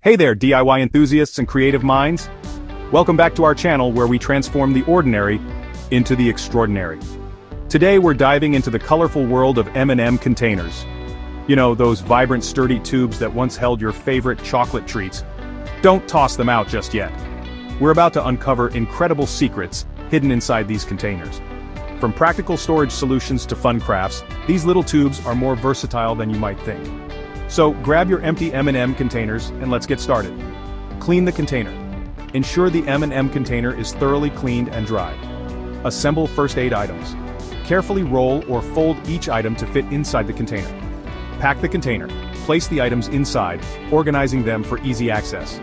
Hey there, DIY enthusiasts and creative minds. Welcome back to our channel where we transform the ordinary into the extraordinary. Today we're diving into the colorful world of M&M containers. You know, those vibrant, sturdy tubes that once held your favorite chocolate treats. Don't toss them out just yet. We're about to uncover incredible secrets hidden inside these containers. From practical storage solutions to fun crafts, these little tubes are more versatile than you might think. So grab your empty M&M containers and let's get started. Clean the container. Ensure the M&M container is thoroughly cleaned and dried. Assemble first aid items. Carefully roll or fold each item to fit inside the container. Pack the container. Place the items inside, organizing them for easy access.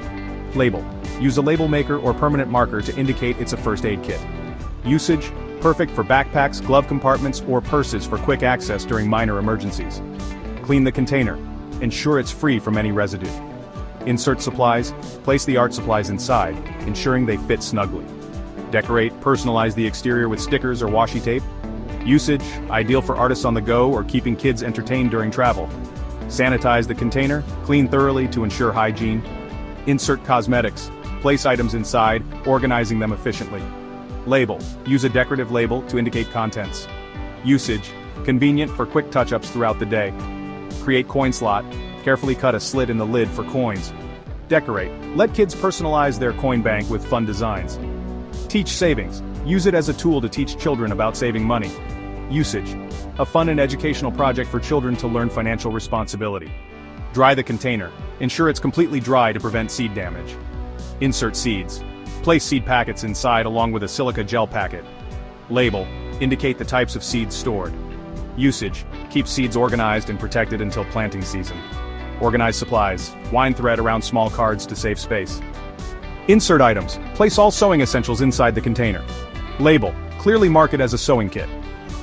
Label. Use a label maker or permanent marker to indicate it's a first aid kit. Usage. Perfect for backpacks, glove compartments, or purses for quick access during minor emergencies. Clean the container. Ensure it's free from any residue. Insert supplies. Place the art supplies inside, ensuring they fit snugly. Decorate, personalize the exterior with stickers or washi tape. Usage, ideal for artists on the go or keeping kids entertained during travel. Sanitize the container, clean thoroughly to ensure hygiene. Insert cosmetics. Place items inside, organizing them efficiently. Label, use a decorative label to indicate contents. Usage, convenient for quick touch-ups throughout the day. Create coin slot, carefully cut a slit in the lid for coins. Decorate, let kids personalize their coin bank with fun designs. Teach savings, use it as a tool to teach children about saving money. Usage, a fun and educational project for children to learn financial responsibility. Dry the container, ensure it's completely dry to prevent seed damage. Insert seeds, place seed packets inside along with a silica gel packet. Label, indicate the types of seeds stored. Usage, keep seeds organized and protected until planting season. Organize supplies, wind thread around small cards to save space. Insert items, place all sewing essentials inside the container. Label, clearly mark it as a sewing kit.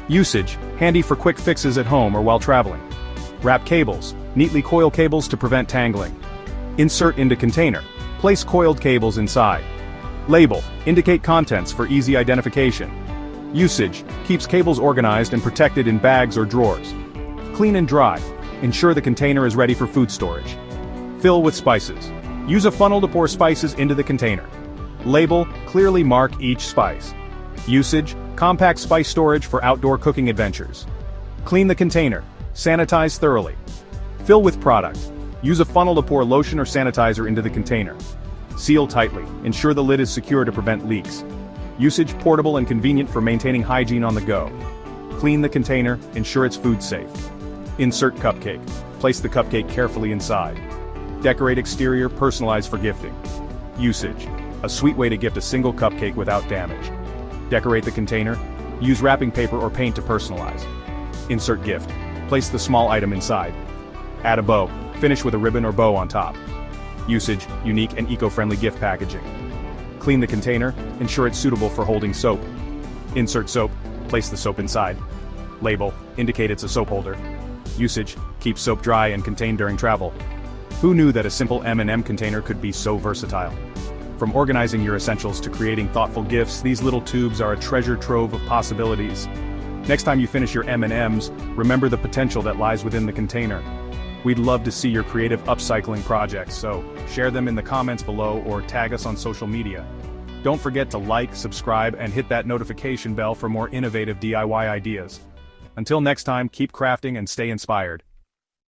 Usage, handy for quick fixes at home or while traveling. Wrap cables, neatly coil cables to prevent tangling. Insert into container, place coiled cables inside. Label, indicate contents for easy identification. Usage, keeps cables organized and protected in bags or drawers. Clean and dry, ensure the container is ready for food storage. Fill with spices. Use a funnel to pour spices into the container. Label, clearly mark each spice. Usage, compact spice storage for outdoor cooking adventures. Clean the container, sanitize thoroughly. Fill with product. Use a funnel to pour lotion or sanitizer into the container. Seal tightly, ensure the lid is secure to prevent leaks. Usage, portable and convenient for maintaining hygiene on the go. Clean the container, ensure it's food safe. Insert cupcake. Place the cupcake carefully inside. Decorate exterior, personalize for gifting. Usage, a sweet way to gift a single cupcake without damage. Decorate the container. Use wrapping paper or paint to personalize. Insert gift. Place the small item inside. Add a bow. Finish with a ribbon or bow on top. Usage, unique and eco-friendly gift packaging. Clean the container, ensure it's suitable for holding soap. Insert soap, place the soap inside. Label, indicate it's a soap holder. Usage, keep soap dry and contained during travel. Who knew that a simple M&M container could be so versatile? From organizing your essentials to creating thoughtful gifts, these little tubes are a treasure trove of possibilities. Next time you finish your M&Ms, remember the potential that lies within the container. We'd love to see your creative upcycling projects, so share them in the comments below or tag us on social media. Don't forget to like, subscribe, and hit that notification bell for more innovative DIY ideas. Until next time, keep crafting and stay inspired.